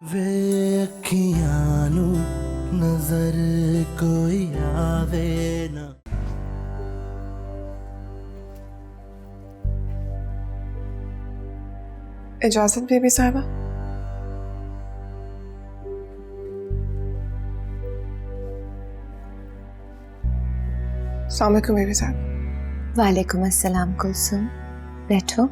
वे अखियां नू नजर कोई आवे ना। इजाजत बेबी साहिबा। अस्सलाम वालेकुम बेबी साहब। वालेकुम अस्सलाम कुलसुम, बैठो।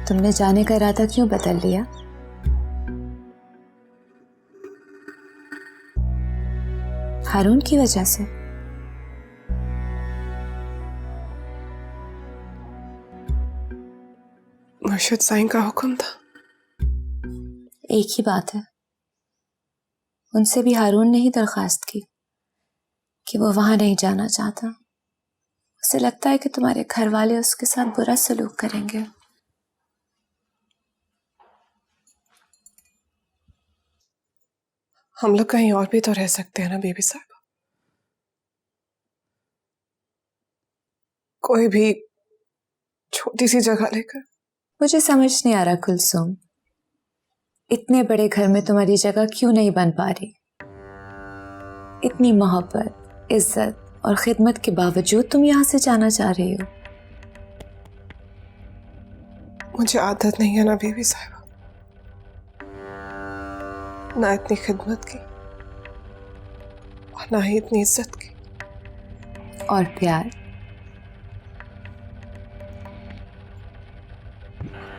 तुमने जाने का इरादा क्यों बदल लिया? हारून की वजह से? मुर्शिद साईं का हुक्म था। एक ही बात है, उनसे भी हारून ने ही दरखास्त की कि वो वहां नहीं जाना चाहता। उसे लगता है कि तुम्हारे घर वाले उसके साथ बुरा सलूक करेंगे। हम लोग कहीं और भी तो रह सकते हैं ना बेबी साहब। कोई भी छोटी सी जगह लेकर। मुझे समझ नहीं आ रहा कुलसुम, इतने बड़े घर में तुम्हारी जगह क्यों नहीं बन पा रही? इतनी मोहब्बत, इज्जत और खिदमत के बावजूद तुम यहां से जाना चाह रही हो। मुझे आदत नहीं है ना बेबी साहिबा, ना इतनी खिदमत की और ना ही इतनी इज्जत की। और प्यार,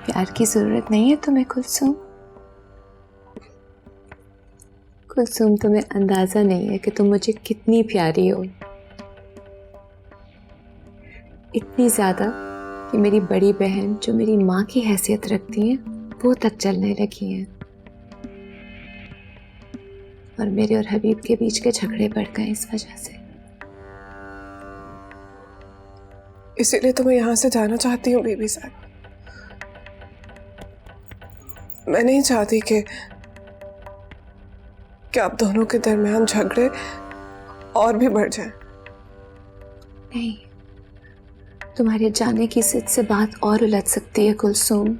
प्यार की जरूरत नहीं है तुम्हें कुलसुम। कुलसुम, तुम्हें अंदाजा नहीं है कि तुम मुझे कितनी प्यारी हो। इतनी ज्यादा कि मेरी बड़ी बहन जो मेरी माँ की हैसियत रखती हैं वो तक जलने लगी हैं, और मेरे और हबीब के बीच के झगड़े बढ़ गए इस वजह से। इसीलिए तो मैं यहां से जाना चाहती हूँ बेबी साहब। मैं नहीं चाहती कि आप दोनों के दरमियान झगड़े और भी बढ़ जाए। नहीं, तुम्हारे जाने की जिद से बात और उलझ सकती है कुलसुम,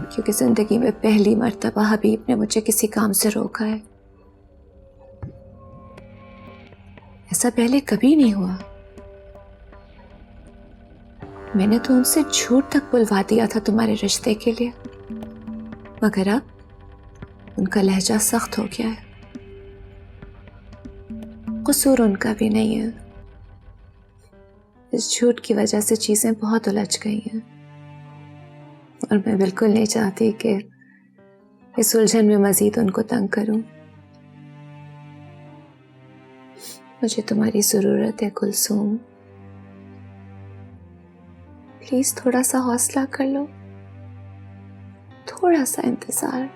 क्योंकि जिंदगी में पहली मर्तबा हबीब ने मुझे किसी काम से रोका है। ऐसा पहले कभी नहीं हुआ। मैंने तो उनसे झूठ तक बुलवा दिया था तुम्हारे रिश्ते के लिए, मगर अब उनका लहजा सख्त हो गया है। कसूर उनका भी नहीं है, इस झूठ की वजह से चीजें बहुत उलझ गई हैं, और मैं बिल्कुल नहीं चाहती कि इस उलझन में मजीद उनको तंग करूं। मुझे तुम्हारी जरूरत है कुलसुम, प्लीज थोड़ा सा हौसला कर लो, थोड़ा सा इंतजार।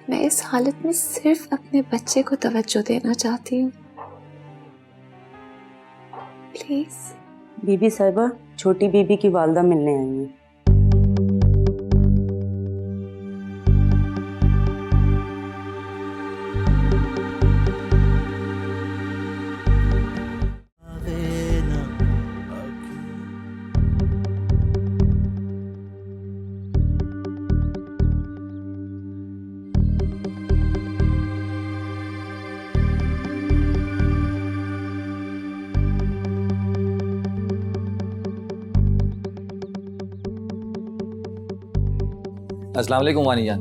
मैं इस हालत में सिर्फ अपने बच्चे को तवज्जो देना चाहती हूँ, प्लीज। बीबी साहिबा, छोटी बीबी की वालदा मिलने आई हैं। अस्सलाम वालेकुम वानी जान।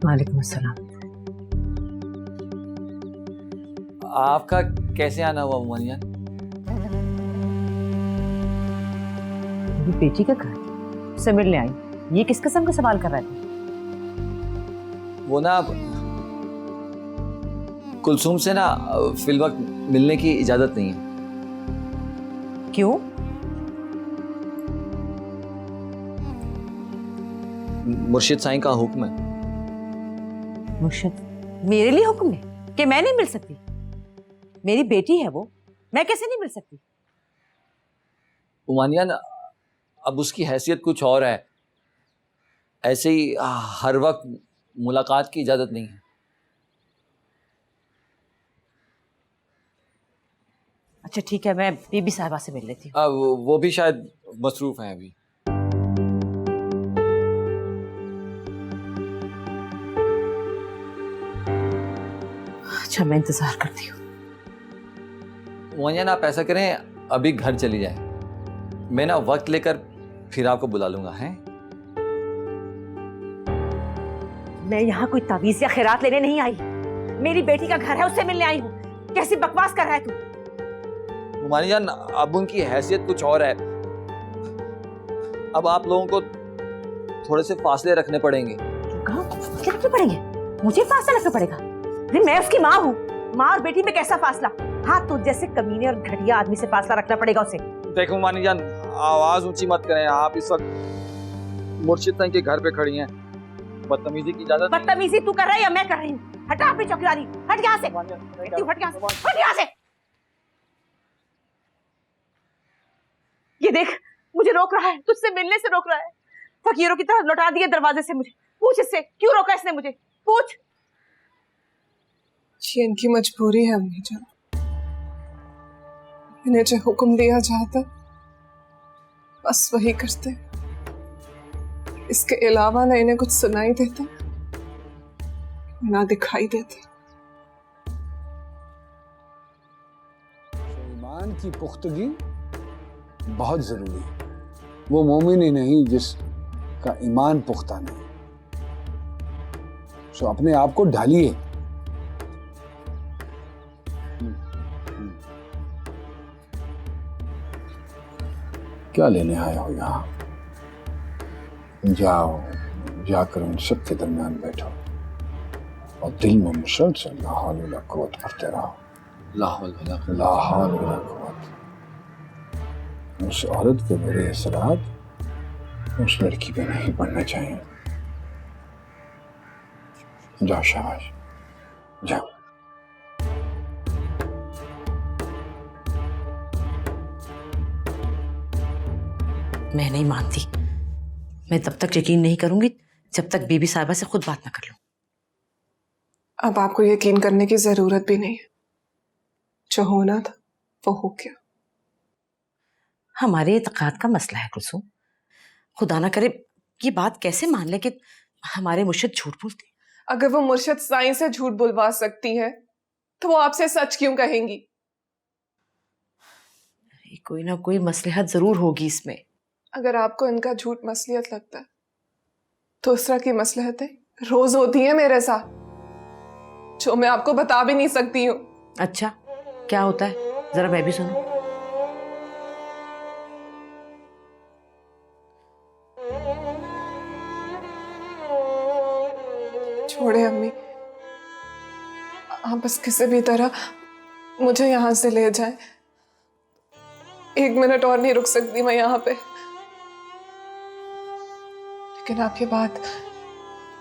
वालेकुम अस्सलाम। आपका कैसे आना हुआ वानी जान? मेरी बेटी का घर से मिलने आई, ये किस किस्म का सवाल कर रहा है? वो ना कुलसुम से ना फिल वक्त मिलने की इजाजत नहीं है। क्यों? मुर्शिद साईं का हुक्म है। मुर्शिद मेरे लिए हुक्म है कि मैं नहीं मिल सकती? मेरी बेटी है वो, मैं कैसे नहीं मिल सकती? उमानियान, अब उसकी हैसियत कुछ और है। ऐसे ही हर वक्त मुलाकात की इजाज़त नहीं है। अच्छा ठीक है, मैं बीबी साहिबा से मिल लेती हूँ। वो भी शायद मसरूफ़ हैं अभी। अच्छा मैं इंतजार करती हूँ। मोहन आप ऐसा करें, अभी घर चली जाए, मैं ना वक्त लेकर फिर आपको बुला लूंगा। हैं? मैं यहाँ कोई तावीज़ या खैरात लेने नहीं आई। मेरी बेटी का घर है, उससे मिलने आई हूँ। कैसी बकवास कर रहा है तू? हुमानी जान, अब उनकी हैसियत कुछ और है। अब आप लोगों को थोड़े से फासले रखने पड़ेंगे। क्या रखने पड़ेंगे? मुझे फासला रखना पड़ेगा? अरे मैं उसकी माँ हूँ। माँ और बेटी में कैसा फासला? हाँ, तो जैसे कमीने और घटिया आदमी से फासला रखना पड़ेगा उसे। देखो हुमानी जान, आवाज ऊंची मत करें। आप इस वक्त मुर्शिद साईं के घर पे खड़ी हैं। बदतमीजी की इजाजत नहीं। बदतमीजी तू कर रहा है या मैं कर रही हूँ? हटा अपनी चौकीदारी, हट यहाँ से। हट यहाँ से। ये देख, मुझे रोक रहा है, तुझसे मिलने से रोक रहा है। फकीरों की तरह लौटा दिए दरवाजे से मुझे। पूछ इससे, क्यों रोका इसने मुझे? पूछ। ये इनकी मजबूरी है अम्मी जान। इन्हें जो हुक्म दिया जाता बस वही करते। इसके अलावा ना इन्हें कुछ सुनाई देता, ना दिखाई देता। ईमान की पुख्तगी बहुत जरूरी है। वो मोमिन ही नहीं जिसका ईमान पुख्ता नहीं। सो अपने आप को ढालिए। क्या लेने आए हो यहाँ? जाओ, जाकर उन सब के दरमियान बैठो और दिल में मुसलसल ला हौल वला कुव्वत पढ़ते रहो। ला हौल वला कुव्वत। उस औरत के बुरे असरात उस लड़की पे नहीं पड़ने चाहिए। जाओ शाबाश, जाओ। मैं नहीं मानती। मैं तब तक यकीन नहीं करूंगी जब तक बीबी साहिबा से खुद बात ना कर लूं। अब आपको यकीन करने की जरूरत भी नहीं है। जो होना था वो हो गया। हमारे इत्तेकाद का मसला है कुलसूम। खुदा ना करे ये बात कैसे मान ले कि हमारे मुर्शिद झूठ बोलते। अगर वो मुर्शिद साईं से झूठ बुलवा सकती है तो वो आपसे सच क्यों कहेंगी? कोई ना कोई मसलहत जरूर होगी इसमें। अगर आपको इनका झूठ मसलियत लगता है तो इस तरह की मसलहतें रोज होती हैं मेरे साथ, जो मैं आपको बता भी नहीं सकती हूँ। अच्छा क्या होता है, जरा मैं भी सुनूं। छोड़े अम्मी, आप बस किसी भी तरह मुझे यहाँ से ले जाएं। 1 मिनट और नहीं रुक सकती मैं यहाँ पे। लेकिन आप ये बात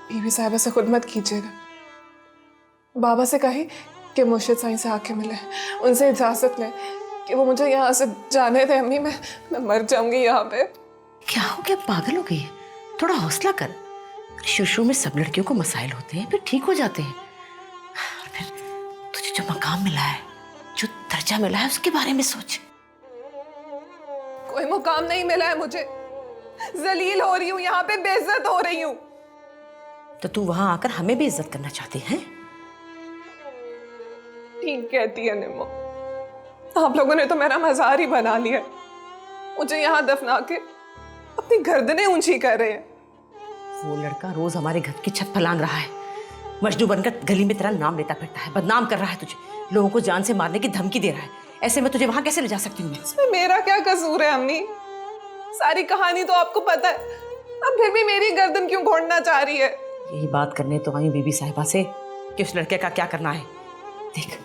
बीबी साहिबा से खुद मत कीजिएगा। बाबा से कही कि मुर्शिद साईं से आके मिले, उनसे इजाजत लें कि वो मुझे यहाँ से जाने दें। अम्मी मैं मर जाऊंगी यहाँ पे। क्या हो गया, पागल हो गई है? थोड़ा हौसला कर। शुरू में सब लड़कियों को मसाइल होते हैं, फिर ठीक हो जाते हैं। और फिर तुझे जो मकाम मिला है, जो दर्जा मिला है, उसके बारे में सोच। कोई मुकाम नहीं मिला है मुझे। जलील हो रही हूँ यहाँ पे, बेइज्जत हो रही हूँ। तो तू वहां आकर हमें भी इज्जत करना चाहती है? ठीक कहती है निम्मो, आप लोगों ने तो मेरा मजार ही बना लिया। मुझे यहाँ दफना के अपनी गर्दनें ऊंची कर रहे हैं। वो लड़का रोज हमारे घर की छत फैलान रहा है, मजनू बनकर गली में तेरा नाम लेता फिरता है, बदनाम कर रहा है तुझे, लोगों को जान से मारने की धमकी दे रहा है। ऐसे में तुझे वहां कैसे ले जा सकती हूँ मैं? इसमें मेरा क्या कसूर है अम्मी? सारी कहानी तो आपको पता है, अब फिर भी मेरी गर्दन क्यों घोंटना चाह रही है? यही बात करने तो आई बीबी साहिबा से कि उस लड़के का क्या करना है। देख,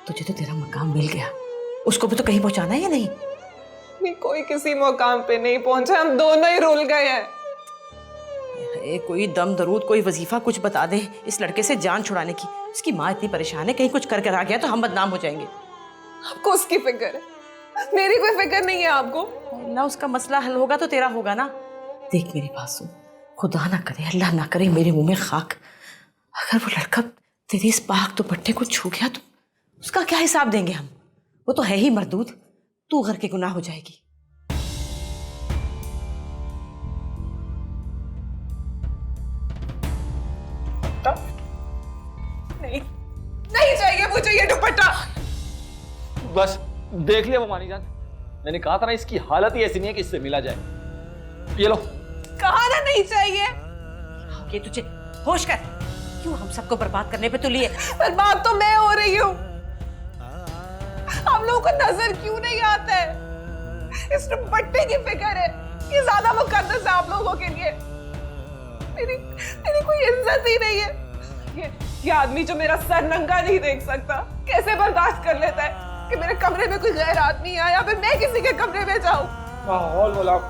तुझे तो तेरा मकाम मिल गया, उसको भी तो कहीं पहुंचाना है या नहीं? कोई किसी मकाम पे नहीं पहुंचा, हम दोनों ही रुल गए हैं। कोई दम दरूद, कोई वजीफा कुछ बता दे इस लड़के से जान छुड़ाने की। उसकी माँ इतनी परेशान है, कहीं कुछ कर आ गया तो हम बदनाम हो जाएंगे। आपको उसकी फिक्र है, मेरी कोई फिक्र नहीं है आपको। ना उसका मसला हल होगा तो तेरा होगा ना। देख मेरी बात सुन, खुदा ना करे, अल्लाह ना करे मेरे मुंह में खाक, अगर वो लड़का तेरे इस पाक दुपट्टे को छू गया तो उसका क्या हिसाब देंगे हम? वो तो है ही मरदूद, तू घर के गुनाह हो जाएगी। नहीं, नहीं चाहिए मुझे ये दुपट्टा। बस देख लिया मानी जान, मैंने कहा था ना इसकी हालत ही ऐसी नहीं है कि इससे मिला जाए। ये लो। कहा ना नहीं चाहिए। ये तुझे होश कर, क्यों हम सबको बर्बाद करने पे तू लिए? बर्बाद तो मैं हो रही हूँ। आप लोगों को नजर क्यों नहीं आता है? इस दुपट्टे की फिक्र है, ये ज्यादा मुकद्दस है आप लोगों के लिए। मेरी कोई इज्जत ही नहीं है। ये आदमी जो मेरा सर नंगा नहीं देख सकता, कैसे बर्दाश्त कर लेता है कि मेरे कमरे में कोई गैर आदमी आया या फिर मैं किसी के कमरे में जाऊं?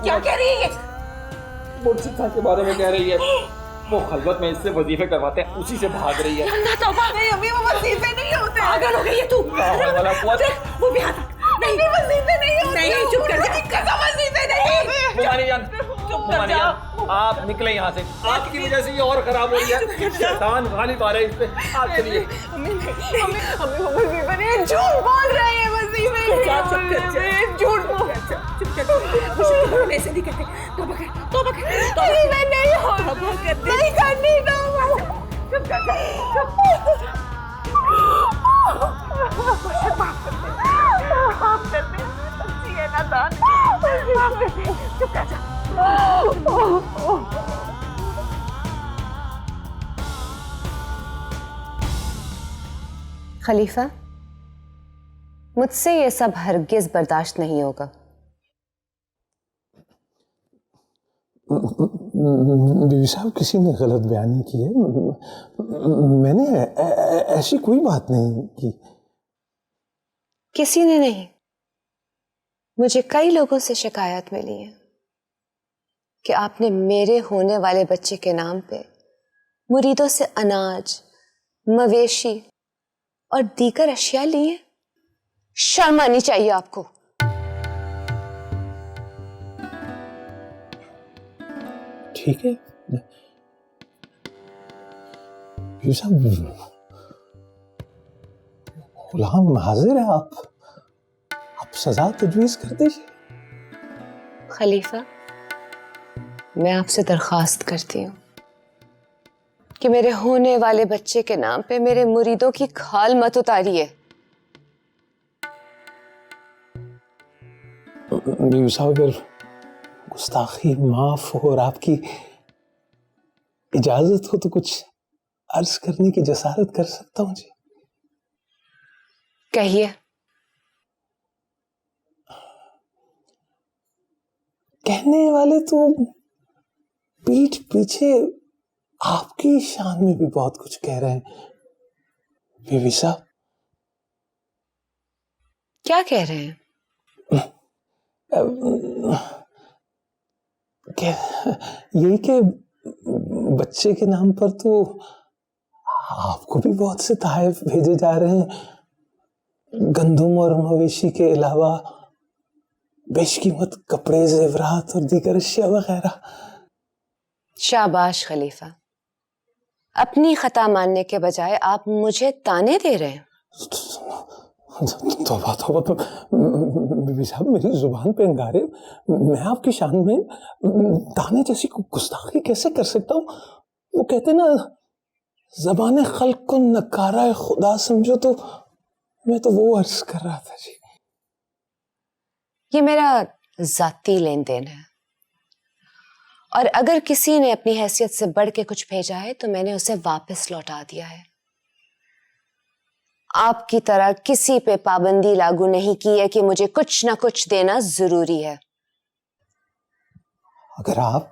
क्या कह रही है? मुर्शिद साहब के बारे में कह रही है, वो खलवत में इससे वजीफे करवाते हैं, उसी से भाग रही है। अल्लाह तौबा। नहीं अम्मी, वो वजीफे नहीं होते। पागल हो गई है तू। देख, वो भी आता। नहीं वजीफे नहीं होते। नहीं, चुप कर जा। कसम, वजीफे नहीं होते। मुमानी जान, मुमानी जान, आप निकले यहाँ से, आपकी वजह से ये और खराब हो रही है। शैतान गालिब आ रहे हैं इस पे। आप चलिए। अम्मी वो वजीफे नहीं है, झूठ बोल रहे हैं। वजीफे झूठ बोल। ऐसे नहीं कहते। तौबा कर, तौबा कर। वजीफे नहीं होते। नहीं करनी तो चुप कर जा। माफ कर दे। अच्छी है ना दान। माफ कर दे। चुप कर जा। खलीफा, मुझसे ये सब हरगिज बर्दाश्त नहीं होगा। बीवी साहब, किसी ने गलत बयानी की है। मैंने ऐसी कोई बात नहीं की। किसी ने नहीं, मुझे कई लोगों से शिकायत मिली है कि आपने मेरे होने वाले बच्चे के नाम पे मुरीदों से अनाज, मवेशी और दीगर अशिया ली है। शर्म आनी चाहिए आपको। ठीक है बीवी साहब, गुलाम हाजिर है। आप सजा तजवीज कर दीजिए। खलीफा, मैं आपसे दरख्वास्त करती हूँ कि मेरे होने वाले बच्चे के नाम पे मेरे मुरीदों की खाल मत उतारिए। बीवी साहब, अगर गुस्ताखी माफ हो और आपकी इजाजत हो तो कुछ अर्ज करने की जसारत कर सकता हूं जी। कहिए। कहने वाले तो पीठ पीछे आपकी शान में भी बहुत कुछ कह रहे हैं बीवी साहब। क्या कह रहे हैं? यही कि बच्चे के नाम पर तो आपको भी बहुत से तोहफे भेजे जा रहे हैं। गंदुम और मवेशी के अलावा बेशकीमत कपड़े, जेवरात और दीगर अशिया वगैरह। शाबाश खलीफा, अपनी खता मानने के बजाय आप मुझे ताने दे रहे हैं। तौबा तौबा, तो बीबी साहब मेरी जुबान पे अंगारे। मैं आपकी शान में ताने जैसी गुस्ताखी कैसे कर सकता हूँ? वो कहते ना, ज़बान खल्क को नकारा खुदा समझो, तो मैं तो वो अर्ज कर रहा था जी। ये मेरा जाती लेन देन है, और अगर किसी ने अपनी हैसियत से बढ़ के कुछ भेजा है तो मैंने उसे वापस लौटा दिया है। आपकी तरह किसी पे पाबंदी लागू नहीं की है कि मुझे कुछ ना कुछ देना जरूरी है। अगर आप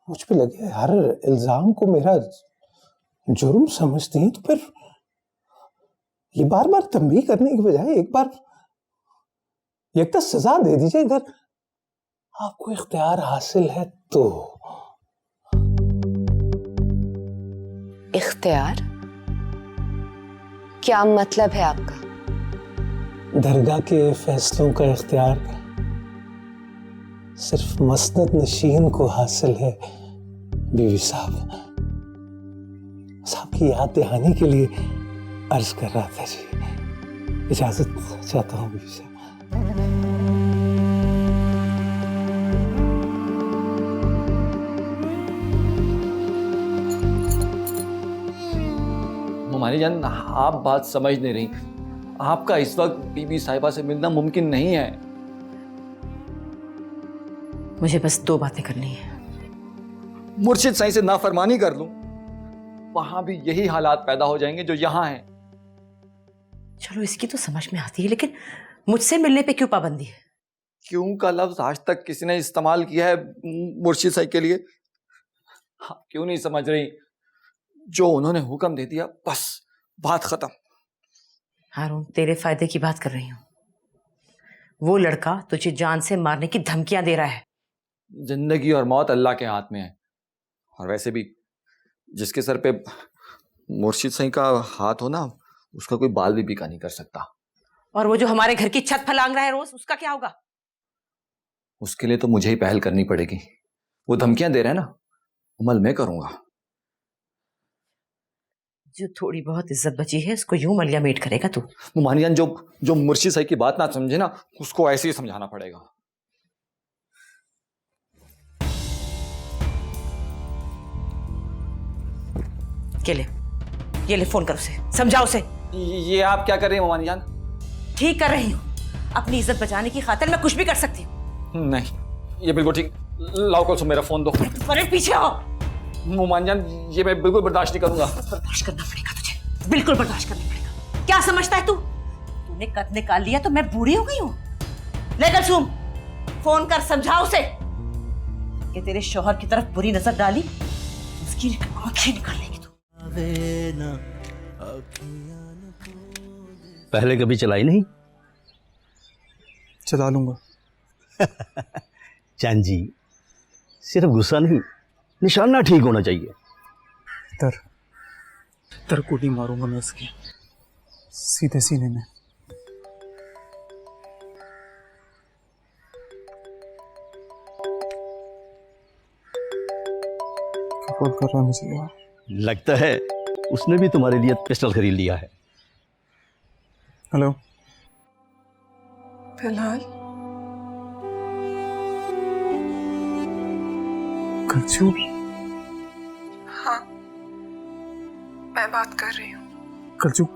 मुझ पे लगे हर इल्जाम को मेरा जुर्म समझती हैं तो फिर ये बार बार तंबीह करने की बजाय एक बार एक तो सजा दे दीजिए, अगर आपको इख्तियार हासिल है तो। इख्तियार? क्या मतलब है आपका? दरगाह के फैसलों का इख्तियार सिर्फ मसनद नशीन को हासिल है बीवी साहब। साहब की याद दहानी के लिए अर्ज कर रहा था जी। इजाजत चाहता हूँ बीवी साहब। मुमानी जान, आप बात समझ नहीं रही। आपका इस वक्त बीबी साहिबा से मिलना मुमकिन नहीं है। मुझे बस 2 बातें करनी है। मुर्शिद साईं से नाफरमानी कर लूं, वहां भी यही हालात पैदा हो जाएंगे जो यहां हैं। चलो इसकी तो समझ में आती है, लेकिन मुझसे मिलने पे क्यों पाबंदी है? क्यों का लफ्ज आज तक किसी ने इस्तेमाल किया है मुर्शिद साईं के लिए? आप क्यों नहीं समझ रही? जो उन्होंने हुक्म दे दिया, बस बात खत्म। हारून, तेरे फायदे की बात कर रही हूँ। वो लड़का तुझे जान से मारने की धमकियां दे रहा है। जिंदगी और मौत अल्लाह के हाथ में है। और वैसे भी जिसके सर पे मुर्शिद साईं का हाथ हो ना, उसका कोई बाल भी बीका नहीं कर सकता। और वो जो हमारे घर की छत फलांग रहा है रोज, उसका क्या होगा? उसके लिए तो मुझे ही पहल करनी पड़ेगी। वो धमकियां दे रहे हैं ना, अमल मैं करूंगा। जो थोड़ी बहुत इज्जत बची है उसको यूं मलिया मेट करेगा तू? मुमानियान, जो मुर्शिद साईं की बात ना समझे ना, उसको ऐसे ही समझाना पड़ेगा। ये ले फोन कर उसे, समझाओ उसे। ये आप क्या कर रही हैं मुमानियान? ठीक कर रही हूँ। अपनी इज्जत बचाने की खातिर मैं कुछ भी कर सकती हूँ। नहीं, ये बिल्कुल ठीक। लाओ कुलसुम, मेरा फोन दो। अरे पीछे आओ। मुमानियान, ये मैं बिल्कुल बर्दाश्त नहीं करूंगा। बर्दाश्त करना पड़ेगा तुझे, बिल्कुल बर्दाश्त करना पड़ेगा। क्या समझता है तू? तूने कद निकाल लिया तो मैं बूढ़ी हो गई हूँ? ले कुलसुम, फोन कर, समझा उसे कि तेरे शौहर की तरफ बुरी नजर डाली उसकी आंखें निकाल लेगी तू। पहले कभी चलाई नहीं? चला लूंगा। चांद जी, सिर्फ गुस्सा नहीं, निशाना ठीक होना चाहिए। तरकुटी मारूंगा मैं उसकी, सीधे सीने में। कॉल कर रहा है मुझे यार। लगता है उसने भी तुम्हारे लिए पिस्टल खरीद लिया है। हेलो। फिलहाल कल्चू। हाँ, मैं बात कर रही हूँ। कल्चू,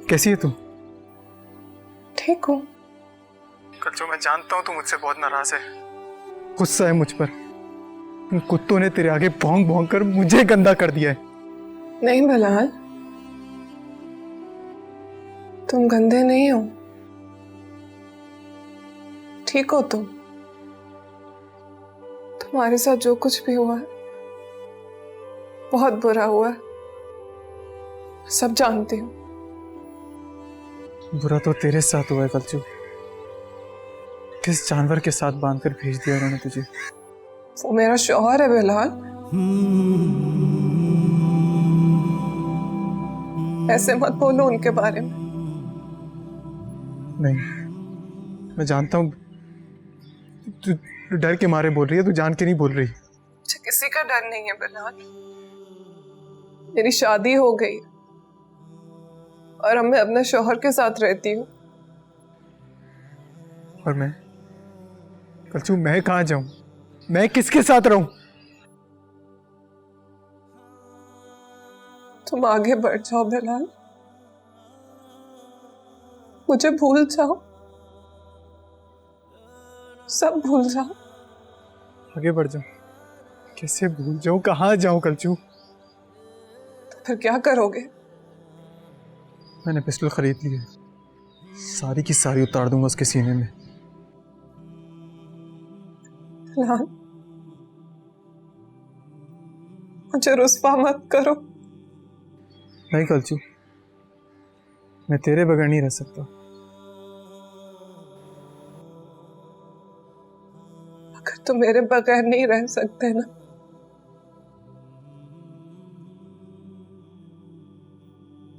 कैसी है तुम? ठीक हूँ। कल्चू, मैं जानता हूँ तू मुझसे बहुत नाराज है, गुस्सा है मुझ पर। इन कुत्तों ने तेरे आगे भौंक भौंक कर मुझे गंदा कर दिया है। नहीं बिलाल, तुम गंदे नहीं हो, ठीक हो तुम। तुम्हारे साथ जो कुछ भी हुआ है बहुत बुरा हुआ है, सब जानती हूँ। बुरा तो तेरे साथ हुआ है कल्चू। किस जानवर के साथ बांधकर भेज दिया उन्होंने तुझे? वो मेरा शौहर है बिलाल। ऐसे मत बोलो उनके बारे में। नहीं, मैं जानता हूँ तू डर के मारे बोल रही है, तू जान के नहीं बोल रही। मुझे किसी का डर नहीं है बिलाल। मेरी शादी हो गई और अब मैं अपने शौहर के साथ रहती हूँ। और मैं कल्चू, मैं कहाँ जाऊं? मैं किसके साथ रहूं? तुम आगे बढ़ जाओ बिलाल, मुझे भूल जाओ, सब भूल जाओ। आगे बढ़ जाऊं? कैसे भूल जाऊं? कहाँ जाऊं कल्चू? तो फिर क्या करोगे? मैंने पिस्टल खरीद ली है, सारी की सारी उतार दूंगा उसके सीने में। बिलाल, मुझे रुस्वा मत करो। नहीं कल्चू, मैं तेरे बगैर नहीं रह सकता। अगर तुम मेरे बगैर नहीं रह सकते ना,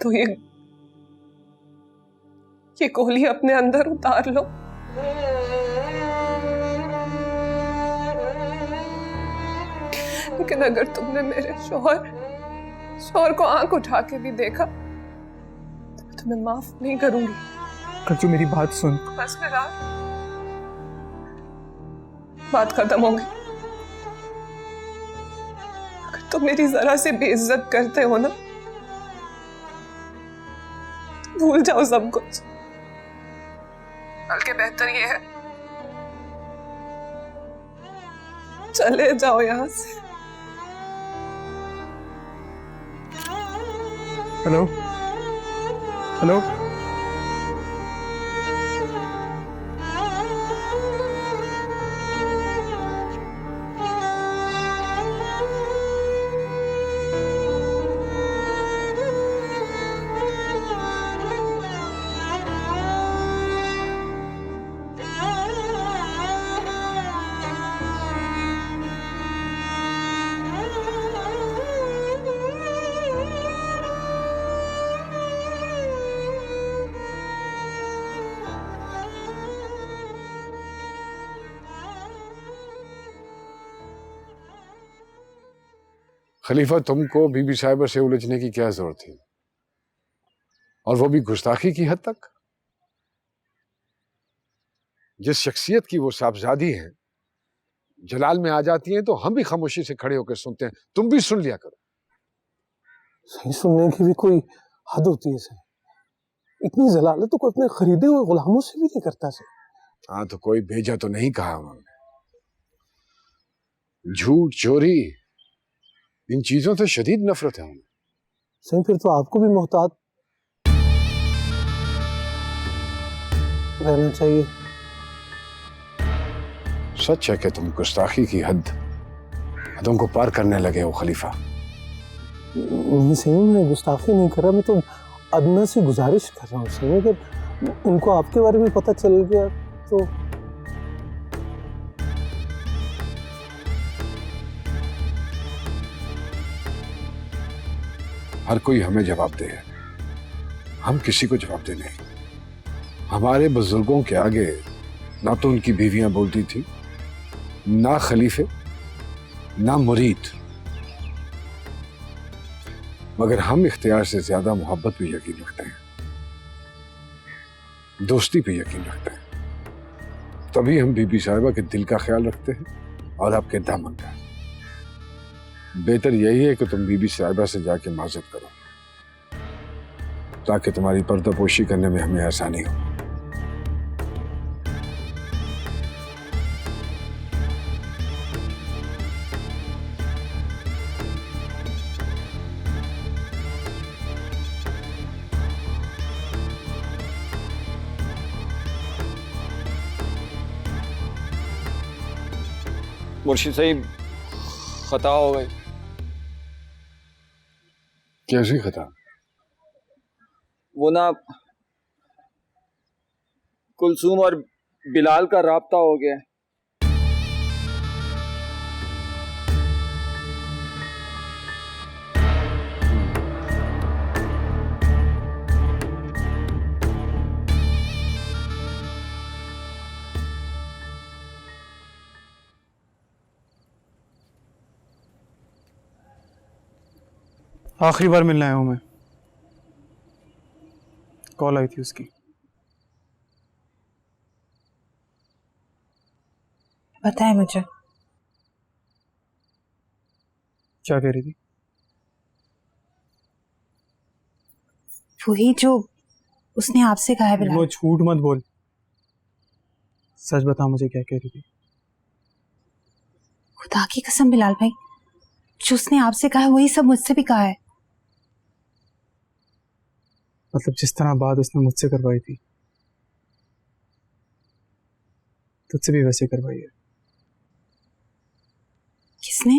तो ये ये गोली अपने अंदर उतार लो। लेकिन अगर तुमने मेरे शौहर को आंख उठा के भी देखा तो मैं तुम्हें माफ नहीं करूंगी। कल्चू मेरी बात सुन। बस मेरा बात खत्म हो गई। अगर तुम मेरी जरा से बेइज्जत करते हो ना, तो भूल जाओ सब कुछ। बल्कि बेहतर ये है चले जाओ यहां से। हेलो हेलो, खलीफा, तुमको बीबी साहिबा से उलझने की क्या जरूरत थी, और वो भी गुस्ताखी की हद तक? जिस शख्सियत की वो साहबजादी हैं, जलाल में आ जाती हैं तो हम भी खामोशी से खड़े होकर सुनते हैं, तुम भी सुन लिया करो। सही सुनने की भी कोई हद होती है सर। इतनी जलालत तो कोई अपने खरीदे हुए गुलामों से भी नहीं करता सर। हाँ, तो कोई भेजा तो नहीं कहा उन्होंने। झूठ, चोरी, इन चीजों से शदीद नफरत है उन्हें। सही, फिर तो आपको भी मोहतात रहना चाहिए। सच है कि तुम गुस्ताखी की हदों को पार करने लगे हो खलीफा। नहीं सही, मैं गुस्ताखी नहीं कर रहा, मैं तो अदना से गुजारिश कर रहा हूँ सही। अगर उनको आपके बारे में पता चल गया तो हर कोई हमें जवाब दे, हम किसी को जवाब दे नहीं। हमारे बुजुर्गों के आगे ना तो उनकी बीवियां बोलती थी, ना खलीफे, ना मुरीद, मगर हम इख्तियार से ज्यादा मोहब्बत पे यकीन रखते हैं, दोस्ती पे यकीन रखते हैं। तभी हम बीबी साहिबा के दिल का ख्याल रखते हैं और आपके दामन का। बेहतर यही है कि तुम बीबी साहिबा से जाके माजरत करो, ताकि तुम्हारी पर्दापोशी करने में हमें आसानी हो। मुर्शिद साहिब, खता हो गई। कैसी खता? वो ना कुलसूम और बिलाल का राब्ता हो गया। आखिरी बार मिलने आया हूं मैं। कॉल आई थी उसकी। बताए मुझे। क्या कह रही थी? वही जो उसने आपसे कहा है बिलाल। वो झूठ मत बोल, सच बता मुझे क्या कह रही थी। खुदा की कसम बिलाल भाई, जो उसने आपसे कहा है वही सब मुझसे भी कहा है। मतलब जिस तरह बात उसने मुझसे करवाई थी, तुझसे भी वैसे करवाई है। किसने?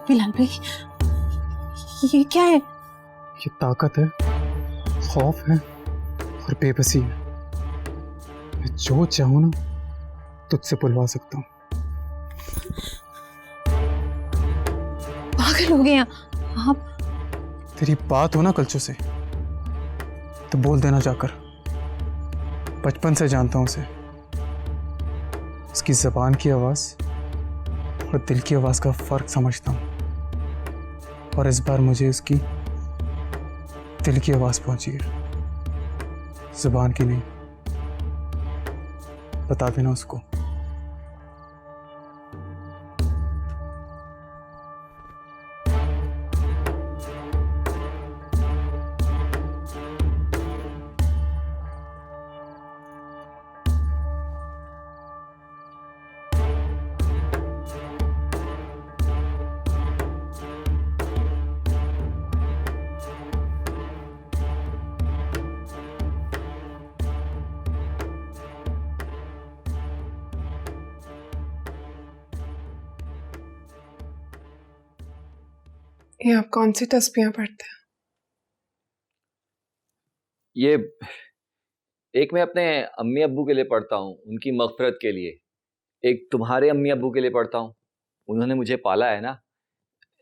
बिलाल भाई, ये क्या है? ये ताकत है, खौफ है और बेबसी है। मैं जो चाहूं ना तुझसे बुलवा सकता हूँ। पागल हो गए आप। मेरी बात हो ना कलचू से तो बोल देना जाकर। बचपन से जानता हूं उसे। उसकी जबान की आवाज और दिल की आवाज का फर्क समझता हूं, और इस बार मुझे उसकी दिल की आवाज पहुंची है, जुबान की नहीं। बता देना उसको। ये आप कौन सी तस्बीहें पढ़ते हैं? ये एक मैं अपने अम्मी अब्बू के लिए पढ़ता हूँ, उनकी मग़फ़िरत के लिए। एक तुम्हारे अम्मी अब्बू के लिए पढ़ता हूँ, उन्होंने मुझे पाला है ना।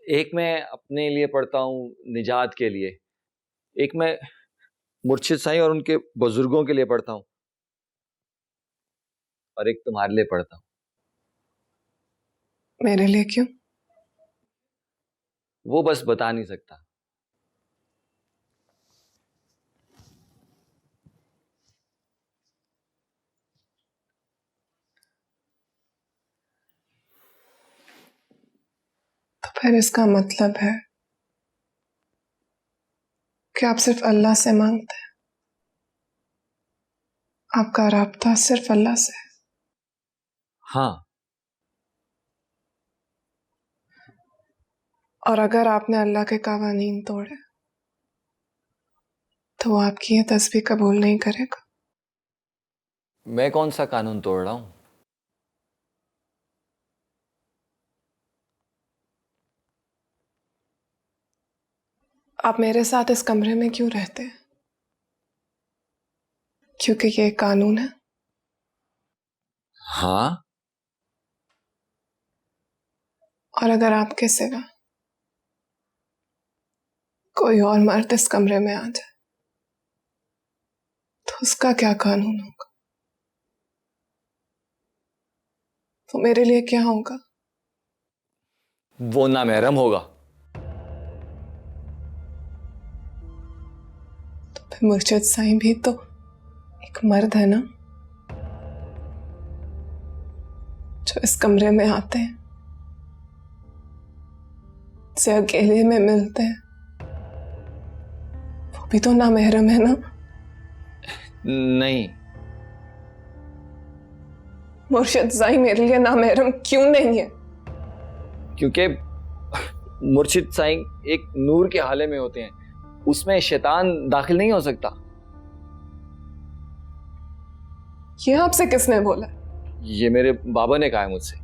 एक मैं अपने लिए पढ़ता हूँ, निजात के लिए। एक मैं मुर्शिद साईं और उनके बुजुर्गों के लिए पढ़ता हूँ, और एक तुम्हारे लिए पढ़ता हूँ। मेरे लिए क्यों? वो बस बता नहीं सकता। तो फिर इसका मतलब है कि आप सिर्फ अल्लाह से मांगते हैं, आपका राब्ता सिर्फ अल्लाह से है। हाँ। और अगर आपने अल्लाह के कावानीन तोड़े तो वो आपकी ये तस्बीह कबूल नहीं करेगा। मैं कौन सा कानून तोड़ रहा हूँ? आप मेरे साथ इस कमरे में क्यों रहते हैं? क्योंकि ये एक कानून है। हाँ। और अगर आपके सिवा कोई और मर्द इस कमरे में आ जाए तो उसका क्या कानून होगा? वो मेरे लिए क्या होगा? वो नामहरम होगा। तो फिर मुर्शिद साईं भी तो एक मर्द है ना, जो इस कमरे में आते हैं, से अकेले में मिलते हैं। वो भी तो नामहरम है ना? नहीं। मुर्शिद साईं मेरे लिए नामहरम क्यों नहीं है? क्योंकि मुर्शिद साईं एक नूर के हाले में होते हैं, उसमें शैतान दाखिल नहीं हो सकता। ये आपसे किसने बोला? ये मेरे बाबा ने कहा है मुझसे।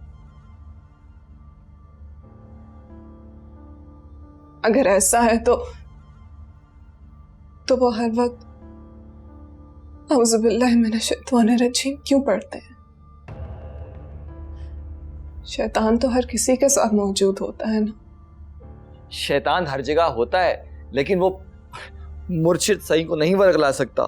अगर ऐसा है तो वो हर वक्त औज़ुबिल्लाहि मिनश्शैतानिर रजीम क्यों पढ़ते हैं? शैतान तो हर किसी के साथ मौजूद होता है ना। शैतान हर जगह होता है, लेकिन वो मुर्शिद साईं को नहीं वर्गला सकता।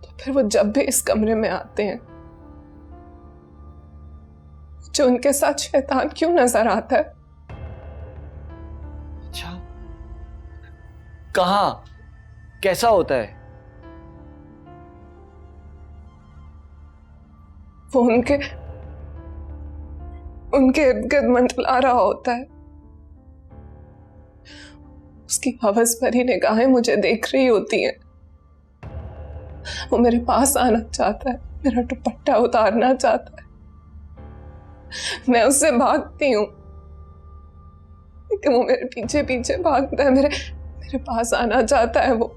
तो फिर वो जब भी इस कमरे में आते हैं, जो उनके साथ शैतान क्यों नजर आता है? अच्छा, कहाँ, कैसा होता है? वो उनके इर्द गिर्द मंडला रहा होता है। उसकी हवस भरी निगाहें मुझे देख रही होती हैं। वो मेरे पास आना चाहता है, मेरा दुपट्टा उतारना चाहता है। मैं उससे भागती हूँ, लेकिन वो मेरे पीछे पीछे भागता है। मेरे पास आना चाहता है, वो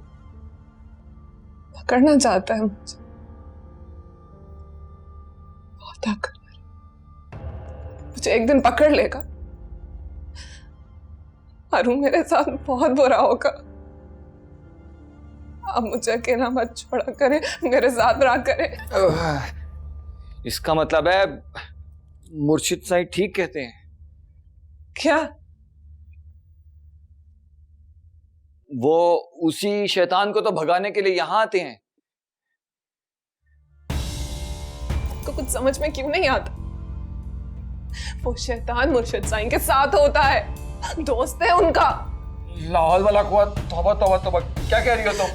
पकड़ना चाहता है मुझे। बहुत ताकतवर, मुझे एक दिन पकड़ लेगा। अरु मेरे साथ बहुत बुरा होगा। आप मुझे अकेला मत छोड़ा करें, मेरे साथ रहा करें। इसका मतलब है मुर्शिद साईं ठीक कहते हैं। क्या? वो उसी शैतान को तो भगाने के लिए यहाँ आते हैं। आपको कुछ समझ में क्यों नहीं आता? वो शैतान मुर्शिद साईं के साथ होता है, दोस्त है उनका। लाहौल वाला कुआ, तौबा तौबा तौबा, क्या कह रही हो तुम?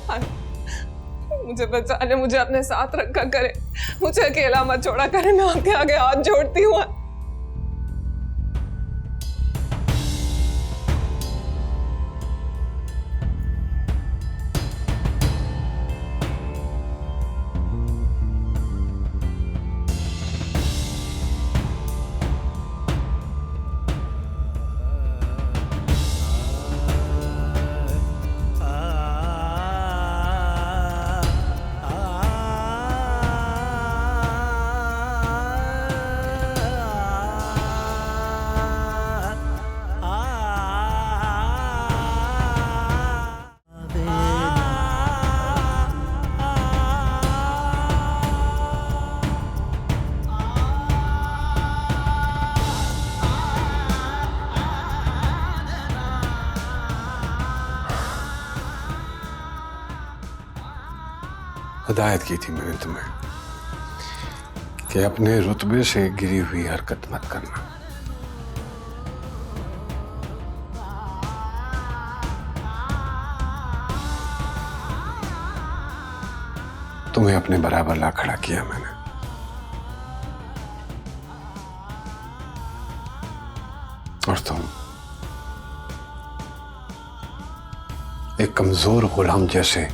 मुझे बचा ले, मुझे अपने साथ रखा करे, मुझे अकेला मत छोड़ा करे, मैं आपके आगे हाथ जोड़ती हूँ। हिदायत की थी मैंने तुम्हें कि अपने रुतबे से गिरी हुई हरकत मत करना। तुम्हें अपने बराबर ला खड़ा किया मैंने। और तुम एक कमजोर गुलाम जैसे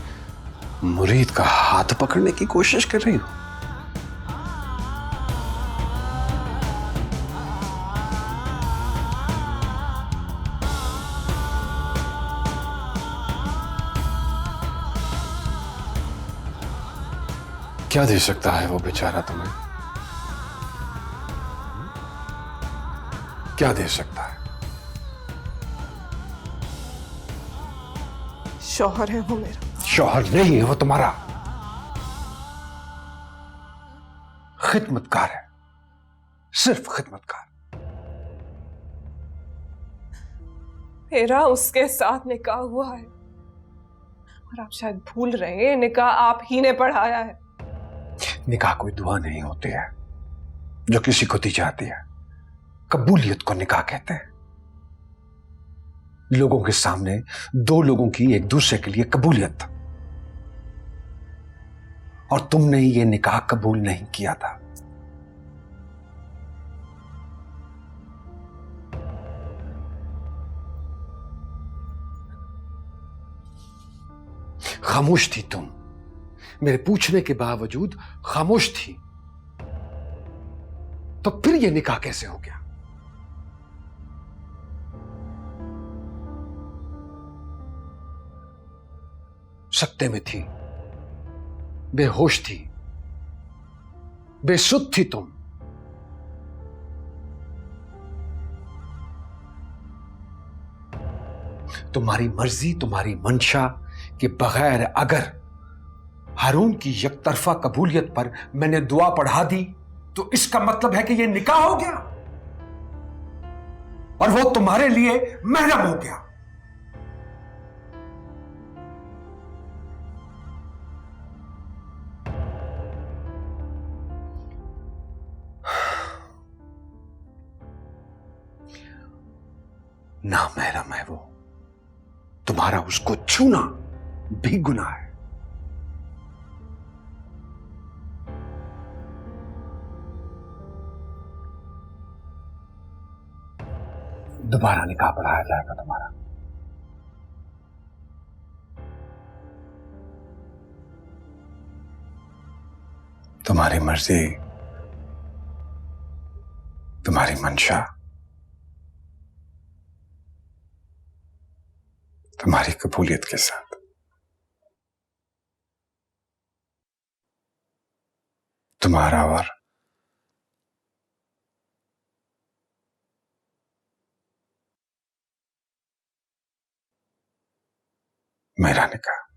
मुरीद का हाथ पकड़ने की कोशिश कर रही हो। क्या दे सकता है वो बेचारा तुम्हें? क्या दे सकता है? शौहर है वो मेरा। शौहर नहीं है वो तुम्हारा, खिदमतकार है, सिर्फ खिदमतकार। मेरा उसके साथ निकाह हुआ है और आप शायद भूल रहे हैं, निकाह आप ही ने पढ़ाया है। निकाह कोई दुआ नहीं होती है जो किसी को दी जाती है। कबूलियत को निकाह कहते हैं। लोगों के सामने दो लोगों की एक दूसरे के लिए कबूलियत, और तुमने ये निकाह कबूल नहीं किया था। खामोश थी तुम, मेरे पूछने के बावजूद खामोश थी, तो फिर यह निकाह कैसे हो गया? सकते में थी, बेहोश थी, बेसुध थी तुम। तुम्हारी मर्जी, तुम्हारी मंशा के बगैर अगर हारून की यकतरफा कबूलियत पर मैंने दुआ पढ़ा दी तो इसका मतलब है कि यह निकाह हो गया और वो तुम्हारे लिए महरम हो गया। ना महरम है वो, तुम्हारा उसको छूना भी गुनाह है। दोबारा निकाह पढ़ाया जाएगा तुम्हारा। तुम्हारी मर्जी, तुम्हारी मंशा, तुम्हारी कबूलियत के साथ। तुम्हारा और मेरा निकाह।